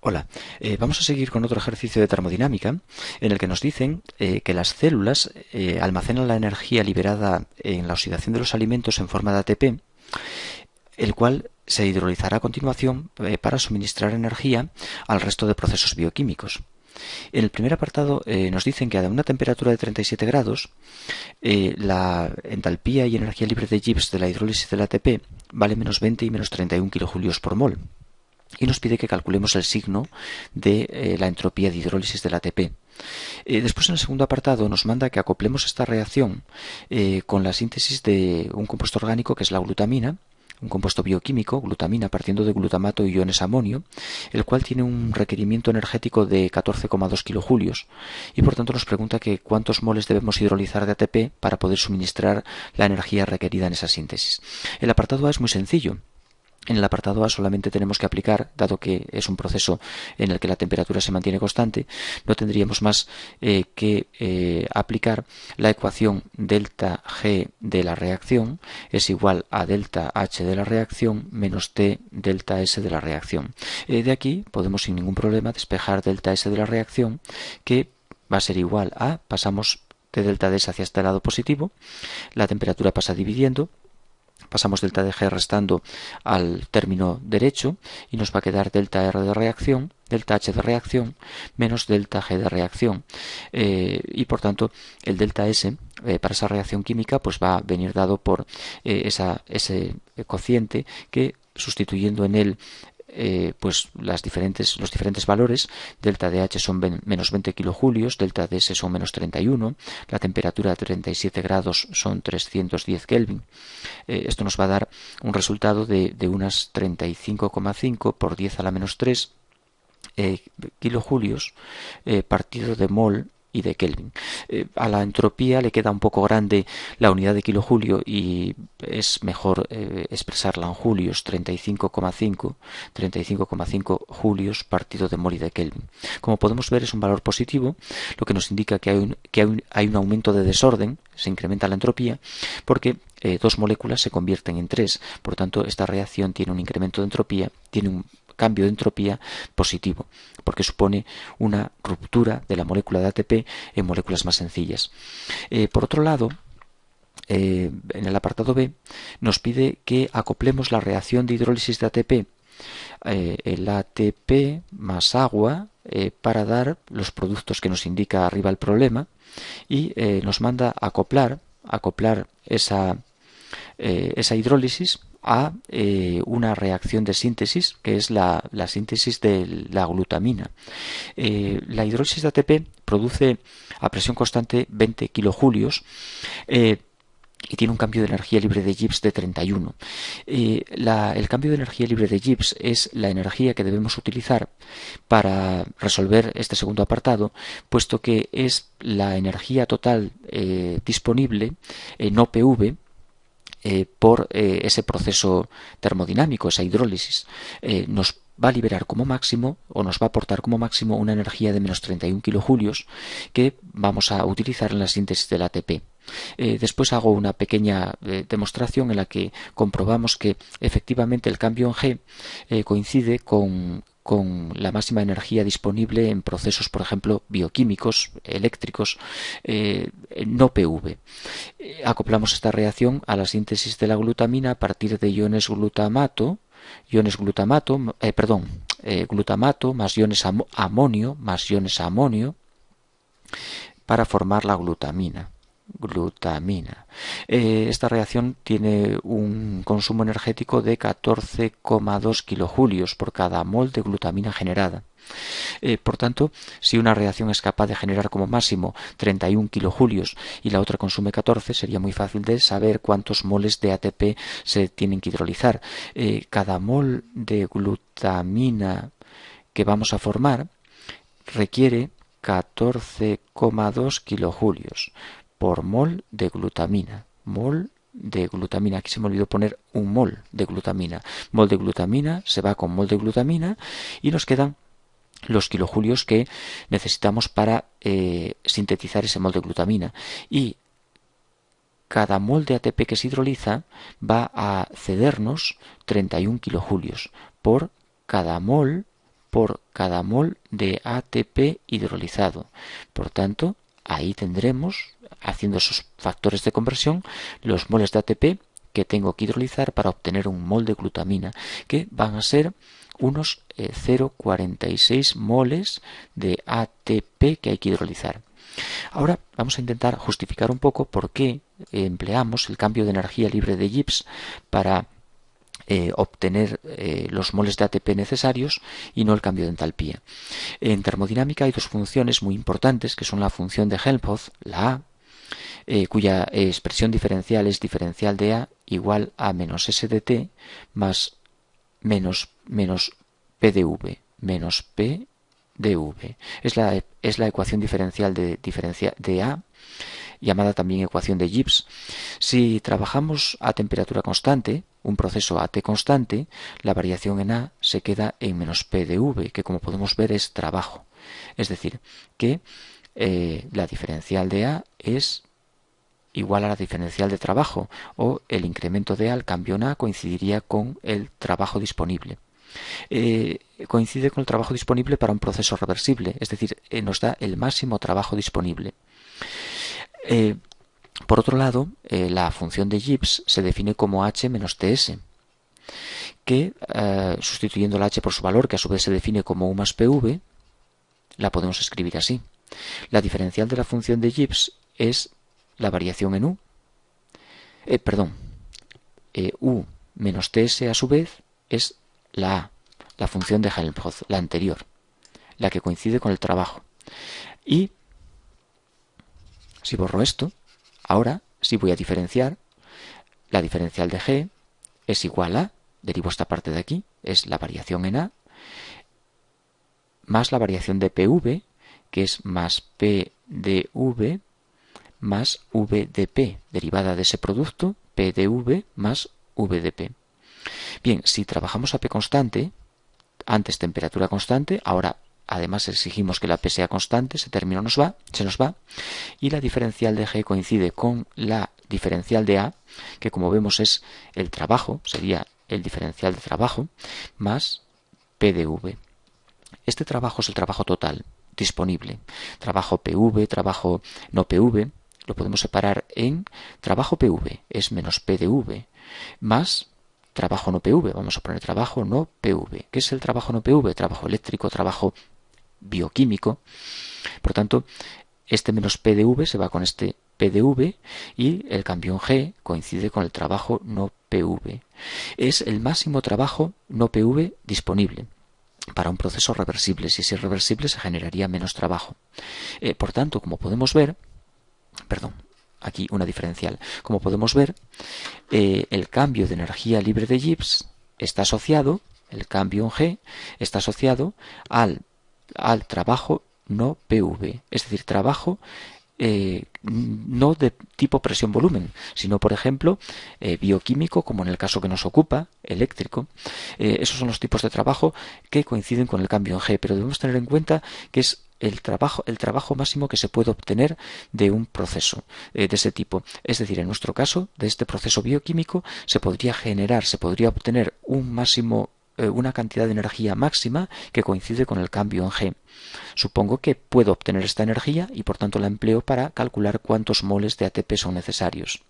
Hola, vamos a seguir con otro ejercicio de termodinámica en el que nos dicen que las células almacenan la energía liberada en la oxidación de los alimentos en forma de ATP, el cual se hidrolizará a continuación para suministrar energía al resto de procesos bioquímicos. En el primer apartado nos dicen que a una temperatura de 37 grados la entalpía y energía libre de Gibbs de la hidrólisis del ATP vale menos 20 y menos 31 kilojulios por mol. Y nos pide que calculemos el signo de la entropía de hidrólisis del ATP. Después, en el segundo apartado, nos manda que acoplemos esta reacción con la síntesis de un compuesto orgánico que es la glutamina, un compuesto bioquímico, glutamina, partiendo de glutamato y iones amonio, el cual tiene un requerimiento energético de 14,2 kilojulios y por tanto nos pregunta que cuántos moles debemos hidrolizar de ATP para poder suministrar la energía requerida en esa síntesis. El apartado A es muy sencillo. En el apartado A solamente tenemos que aplicar, dado que es un proceso en el que la temperatura se mantiene constante, no tendríamos más que aplicar la ecuación delta G de la reacción es igual a delta H de la reacción menos T delta S de la reacción. De aquí podemos sin ningún problema despejar delta S de la reacción, que va a ser igual a, pasamos de delta DS hacia este lado positivo, la temperatura pasa dividiendo, pasamos delta de G restando al término derecho y nos va a quedar delta R de reacción, delta H de reacción, menos delta G de reacción. Y por tanto el delta S para esa reacción química pues va a venir dado por ese cociente que, sustituyendo en él pues los diferentes valores, delta de H son menos 20 kilojulios, delta de S son menos 31, la temperatura de 37 grados son 310 Kelvin. Esto nos va a dar un resultado de unas 35,5 por 10 a la menos 3 kilojulios partido de mol y de Kelvin. A la entropía le queda un poco grande la unidad de kilojulio y es mejor expresarla en julios, 35,5 julios partido de mol y de Kelvin. Como podemos ver, es un valor positivo, lo que nos indica que hay un aumento de desorden, se incrementa la entropía, porque dos moléculas se convierten en tres. Por tanto, esta reacción tiene un incremento de entropía, tiene un cambio de entropía positivo, porque supone una ruptura de la molécula de ATP en moléculas más sencillas. Por otro lado, en el apartado B nos pide que acoplemos la reacción de hidrólisis de ATP, el ATP más agua, para dar los productos que nos indica arriba el problema, y nos manda acoplar esa hidrólisis a una reacción de síntesis, que es la síntesis de la glutamina. La hidrólisis de ATP produce a presión constante 20 kilojulios y tiene un cambio de energía libre de Gibbs de 31. El cambio de energía libre de Gibbs es la energía que debemos utilizar para resolver este segundo apartado, puesto que es la energía total disponible en OPV por ese proceso termodinámico, esa hidrólisis. Nos va a liberar como máximo, o nos va a aportar como máximo, una energía de menos 31 kilojulios que vamos a utilizar en la síntesis del ATP. Después hago una pequeña demostración en la que comprobamos que efectivamente el cambio en G coincide con la máxima energía disponible en procesos, por ejemplo, bioquímicos, eléctricos, no PV. Acoplamos esta reacción a la síntesis de la glutamina a partir de glutamato más iones amonio para formar la glutamina. Esta reacción tiene un consumo energético de 14,2 kilojulios por cada mol de glutamina generada. Por tanto, si una reacción es capaz de generar como máximo 31 kilojulios y la otra consume 14, sería muy fácil de saber cuántos moles de ATP se tienen que hidrolizar. Cada mol de glutamina que vamos a formar requiere 14,2 kilojulios por mol de glutamina. Aquí se me olvidó poner un mol de glutamina. Mol de glutamina se va con mol de glutamina y nos quedan los kilojulios que necesitamos para sintetizar ese mol de glutamina. Y cada mol de ATP que se hidroliza va a cedernos 31 kilojulios por cada mol por cada mol de ATP hidrolizado. Por tanto, ahí tendremos, haciendo esos factores de conversión, los moles de ATP que tengo que hidrolizar para obtener un mol de glutamina, que van a ser unos 0,46 moles de ATP que hay que hidrolizar. Ahora vamos a intentar justificar un poco por qué empleamos el cambio de energía libre de Gibbs para obtener los moles de ATP necesarios y no el cambio de entalpía. En termodinámica hay dos funciones muy importantes, que son la función de Helmholtz, la A, cuya expresión diferencial es diferencial de A igual a menos S de T más menos P de V, menos P de V. Es la ecuación diferencial de A, llamada también ecuación de Gibbs. Si trabajamos a temperatura constante, un proceso a T constante, la variación en A se queda en menos P de V, que como podemos ver es trabajo. Es decir, que la diferencial de A es igual a la diferencial de trabajo, o el incremento de A al cambio en A coincidiría con el trabajo disponible. Coincide con el trabajo disponible para un proceso reversible, es decir, nos da el máximo trabajo disponible. Por otro lado, la función de Gibbs se define como H menos Ts, que sustituyendo la H por su valor, que a su vez se define como U más PV, la podemos escribir así. La diferencial de la función de Gibbs es la variación en U. U menos Ts a su vez es la A, la función de Helmholtz, la anterior, la que coincide con el trabajo. Y si borro esto, ahora si voy a diferenciar, la diferencial de G es igual a, derivo esta parte de aquí, es la variación en A, más la variación de PV, que es más P de V más V de P, derivada de ese producto, P de V más V de P. Bien, si trabajamos a P constante, antes temperatura constante, ahora además exigimos que la P sea constante, ese término se nos va, y la diferencial de G coincide con la diferencial de A, que como vemos es el trabajo, sería el diferencial de trabajo, más P de V. Este trabajo es el trabajo total, disponible. Trabajo PV, trabajo no PV, lo podemos separar en trabajo PV, es menos P de V, más trabajo no PV, vamos a poner trabajo no PV. ¿Qué es el trabajo no PV? Trabajo eléctrico, trabajo bioquímico. Por tanto, este menos P de V se va con este P de V y el cambio en G coincide con el trabajo no PV. Es el máximo trabajo no PV disponible para un proceso reversible. Si es irreversible se generaría menos trabajo. Por tanto, como podemos ver, aquí una diferencial. Como podemos ver, el cambio de energía libre de Gibbs está asociado, el cambio en G está asociado al trabajo no PV, es decir, trabajo no de tipo presión-volumen, sino, por ejemplo, bioquímico, como en el caso que nos ocupa, eléctrico. Esos son los tipos de trabajo que coinciden con el cambio en G, pero debemos tener en cuenta que es el trabajo máximo que se puede obtener de un proceso de ese tipo. Es decir, en nuestro caso, de este proceso bioquímico, se podría obtener un máximo, una cantidad de energía máxima que coincide con el cambio en G. Supongo que puedo obtener esta energía y por tanto la empleo para calcular cuántos moles de ATP son necesarios.